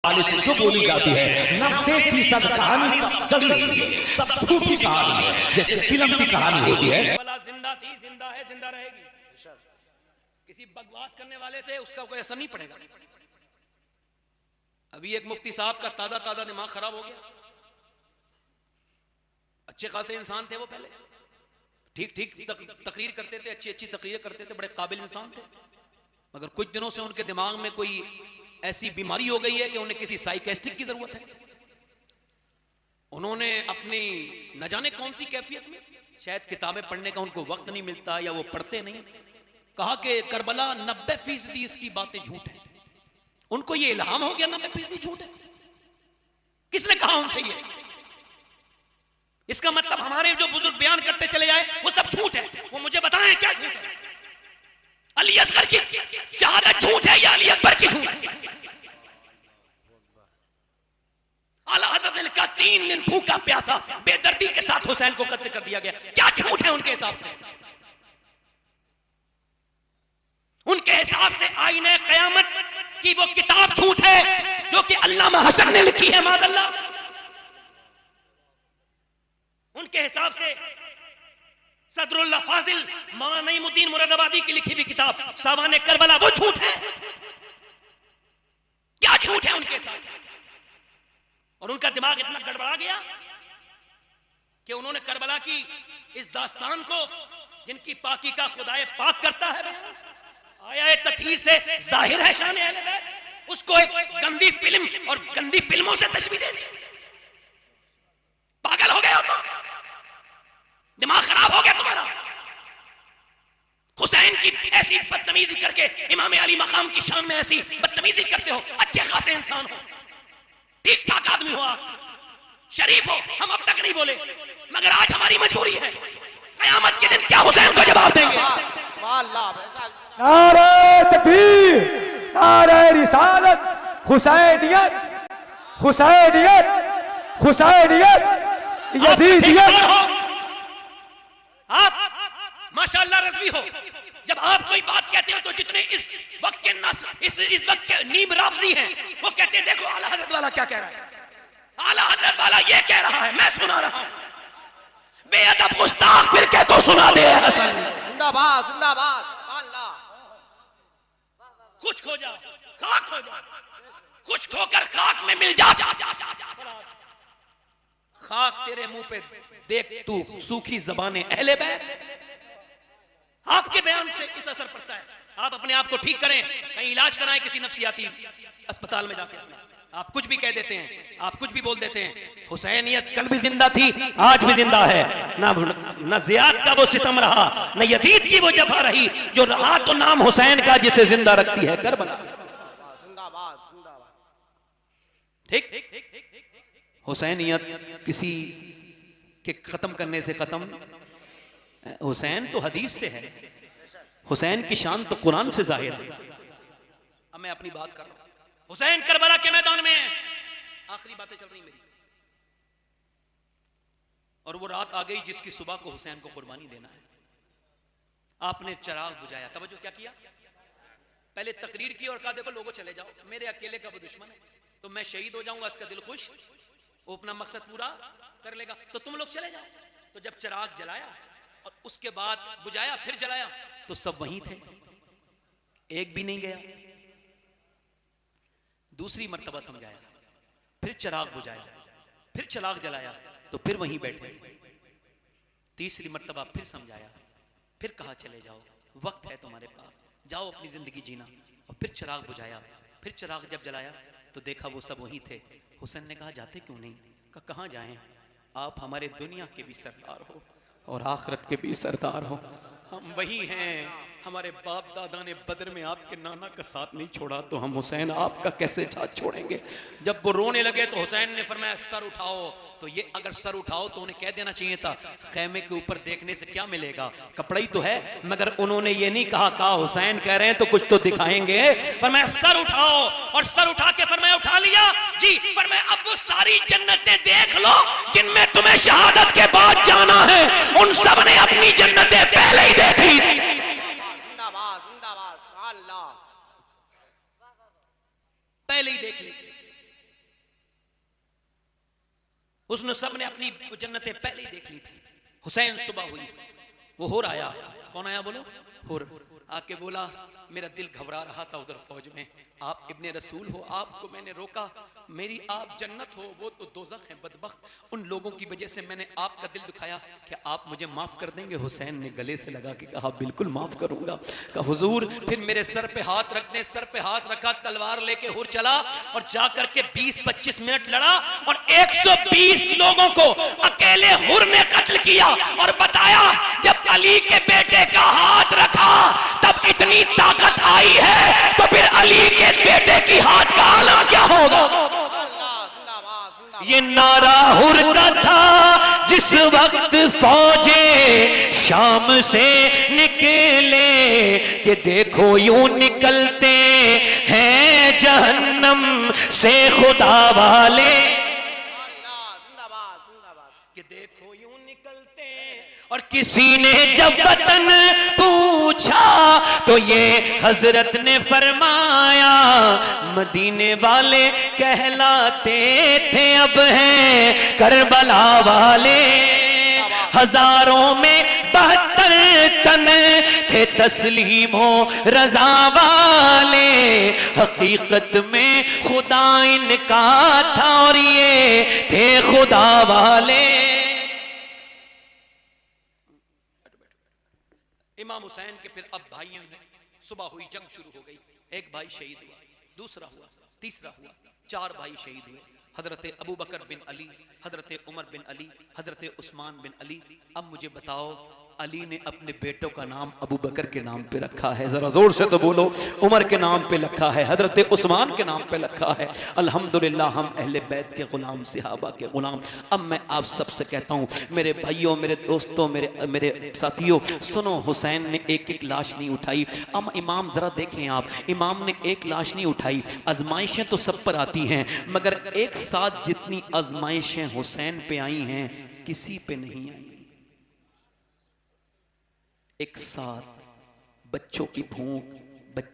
से जो बोली जाती है 90% कहानी सब चली हुई है, सब झूठी कहानी है, जैसे फिल्म की कहानी होती है। जिंदा थी, जिंदा है, जिंदा रहेगी। किसी बकवास करने वाले से उसका कोई असर नहीं पड़ेगा। अभी एक मुफ्ती साहब का ताजा ताजा दिमाग खराब हो गया। अच्छे खासे इंसान थे वो, पहले ठीक ठीक तकरीर करते थे, अच्छी अच्छी तकरीर करते थे, बड़े काबिल इंसान थे, मगर कुछ दिनों से उनके दिमाग में कोई ऐसी बीमारी हो गई है कि उन्हें किसी साइकियाट्रिस्ट की जरूरत है। उन्होंने अपनी न जाने कौन सी कैफियत में, शायद किताबें पढ़ने का उनको वक्त नहीं मिलता या वो पढ़ते नहीं, कहा कि करबला 90% इसकी बातें झूठ है। उनको ये इल्हाम हो गया 90% झूठ है। किसने कहा उनसे ये? इसका मतलब हमारे जो बुजुर्ग बयान करते चले जाए वो सब झूठ है। वो मुझे बताएं क्या झूठ है? अली असगर की शहादत झूठ है या अली अकबर की झूठ है? आला हज़रत ने लिखा 3 दिन भूखा प्यासा बेदर्दी के साथ हुसैन को कत्ल कर दिया गया। क्या झूठ है उनके हिसाब से? उनके हिसाब से आईने क़यामत की वो किताब झूठ है जो कि अल्लामा हसन ने लिखी है, मादअल्लाह। उनके हिसाब से सदरुल्लाह फाजिल मौलाना नईमुद्दीन मुरादाबादी की लिखी हुई किताब सावाने करबला वो झूठ है। क्या झूठ है उनके हिसाब से? और उनका दिमाग इतना गड़बड़ा गया कि उन्होंने करबला की इस दास्तान को, जिनकी पाकी का खुदाए पाक करता है, आया तथहीर से जाहिर है शान अहले बैत, उसको एक गंदी फिल्म और गंदी फिल्मों से तशबीह दे दी। पागल हो गए हो तुम, दिमाग खराब हो गया तुम्हारा। हुसैन की ऐसी बदतमीजी करके इमाम अली मकाम की शान में ऐसी बदतमीजी करते हो। अच्छे खासे इंसान हो, ठीक ठाक आदमी हो, आप शरीफ हो, हम अब तक नहीं बोले, मगर आज हमारी मजबूरी है। कयामत के दिन क्या हुसैन को जवाब देंगे? नारे तकबीर, नारे रिसालत, हुसैनियत, हुसैनियत, हुसैनियत, यजीदियत। आप माशाअल्लाह रज़वी हो, जब आप कोई बात कहते हो तो जितने इस वक्त के इस वक्त के नीम राफ़ज़ी हैं वो कहते हैं देखो आला हज़रत वाला क्या कह रहा है, आला हज़रत वाला ये कह रहा है, मैं सुना रहा हूं। बेअदब गुस्ताख फिर कह तो सुना दे। जिंदाबाद जिंदाबाद। कुछ खो जाओ, खाक हो जाओ, कुछ खोकर खाक में मिल जा। खाक तेरे मुंह पे देख तू सूखी जबाने अहले बैत। आपके बयान से इस असर पड़ता है। आप अपने आप को ठीक करें, कहीं इलाज कराएं किसी नफ्सियाती अस्पताल में जाके। आप कुछ भी कह देते हैं, आप कुछ भी बोल देते हैं। हुसैनियत कल भी जिंदा थी, आज भी जिंदा है। न ज़ियाद का वो सितम रहा, न यजीद की वो जफा रही, जो रहा तो नाम हुसैन का जिसे जिंदा रखती है करबला। जिंदाबाद जिंदाबाद। ठीक, हुसैनियत किसी के खत्म करने से खत्म, हुसैन तो हदीस से है, हुसैन की शान तो कुरान से जाहिर है। अब मैं अपनी बात कर रहा हूं। हुसैन करबला के मैदान में, आखिरी बातें चल रही मेरी, और वो रात आ गई जिसकी सुबह को हुसैन को कुर्बानी देना है। आपने चिराग बुझाया, तवज्जो क्या किया? पहले तकरीर की और कहा देखो लोगों चले जाओ, मेरे अकेले का वो दुश्मन है, तो मैं शहीद हो जाऊंगा, इसका दिल खुश, वो अपना मकसद पूरा कर लेगा, तो तुम लोग चले जाओ। तो जब चिराग जलाया और उसके बाद बुझाया फिर जलाया, तो सब वहीं थे, एक भी नहीं गया। दूसरी मर्तबा समझाया, फिर चिराग बुझाया, फिर चिराग जलाया, तो फिर वहीं बैठे थे। तीसरी मर्तबा फिर समझाया, फिर कहा चले जाओ, वक्त है तुम्हारे पास, जाओ अपनी जिंदगी जीना। और फिर चिराग बुझाया, फिर चिराग जब जलाया तो देखा वो सब वहीं थे। हुसैन ने कहा जाते क्यों नहीं? कहा कहाँ जाएं, आप हमारे दुनिया के भी सरदार हो और आखिरत के भी सरदार हो, हम वही हैं। हमारे बाप दादा ने बदर में आपके नाना का साथ नहीं छोड़ा, तो हम हुसैन आपका कैसे साथ छोड़ेंगे? जब वो रोने लगे तो हुसैन ने फरमाया सर उठाओ। तो ये अगर सर उठाओ तो उन्हें कह देना चाहिए था खैमे के ऊपर देखने से क्या मिलेगा, कपड़ा ही तो है। मगर उन्होंने ये नहीं कहा हुसैन कह रहे हैं तो कुछ तो दिखाएंगे। फरमाया सर उठाओ, और सर उठा के फरमाया उठा लिया जी। फरमाया अब वो सारी जन्नतें देख लो जिनमें तुम्हें शहादत के बाद जाना है, उन सब ने अपनी जन्नतें पहले ही देखी। पहले ही देख ली। उसने सबने अपनी जन्नतें पहले ही देख ली थी। हुसैन सुबह हुई, वो हुर आया। कौन आया बोलो? हुर आके बोला मेरा दिल घबरा रहा था उधर फौज में, आप इब्ने रसूल हो, आपको मैंने रोका, मेरी आप जन्नत हो, वो तो दोज़ख है बदबख्त, उन लोगों की वजह से मैंने आपका दिल दुखाया, क्या आप मुझे माफ़ कर देंगे? हुसैन ने गले से लगा के कहा बिल्कुल माफ़ करूंगा। कहा हुजूर फिर मेरे सर पे हाथ रख दें। सर पे हाथ रखा, तलवार लेके हुर चला और जा करके 20-25 मिनट लड़ा और 120 लोगों को अकेले हुर ने कत्ल किया। और बताया जब अली के बेटे का हाथ रखा तब इतनी ताकत आई है, तो फिर अली के बेटे की हाथ का आलम क्या होगा? अल्लाह जिंदाबाद जिंदाबाद। ये नारा हुर का था जिस वक्त फौजे शाम से निकले, कि देखो यूं निकलते हैं जहन्नम से खुदा वाले। अल्लाह जिंदाबाद जिंदाबाद। कि देखो यूं निकलते हैं। और किसी ने जब वतन पूछा तो ये हजरत ने फरमाया मदीने वाले कहलाते थे अब हैं करबला वाले। हजारों में 72 तन थे तस्लीमो रजा वाले, हकीकत में खुदा इनका था और ये थे खुदा वाले। इमाम हुसैन के फिर अब भाइयों ने, सुबह हुई, जंग शुरू हो गई। एक भाई शहीद हुआ, दूसरा हुआ, तीसरा हुआ, 4 भाई शहीद हुए। हजरत अबू बकर बिन अली, हजरत उमर बिन अली, हजरत उस्मान बिन अली। अब मुझे बताओ अली ने अपने बेटों का नाम अबू बकर के नाम पे रखा है, जरा जोर से तो बोलो। उमर के नाम पे रखा है, हजरत उस्मान के नाम पे रखा है। अल्हम्दुलिल्लाह हम अहले बैत के गुलाम, सहाबा के गुलाम। अब मैं आप सबसे कहता हूँ मेरे भाइयों, मेरे दोस्तों, मेरे साथियों, सुनो, हुसैन ने एक एक लाश नहीं उठाई। अब इमाम जरा देखें आप, इमाम ने एक लाश नहीं उठाई। आजमाइशें तो सब पर आती हैं, मगर एक साथ जितनी आजमाइशें हुसैन पे आई हैं किसी पे नहीं आई। एक साथ बच्चों की भूख, बच्चे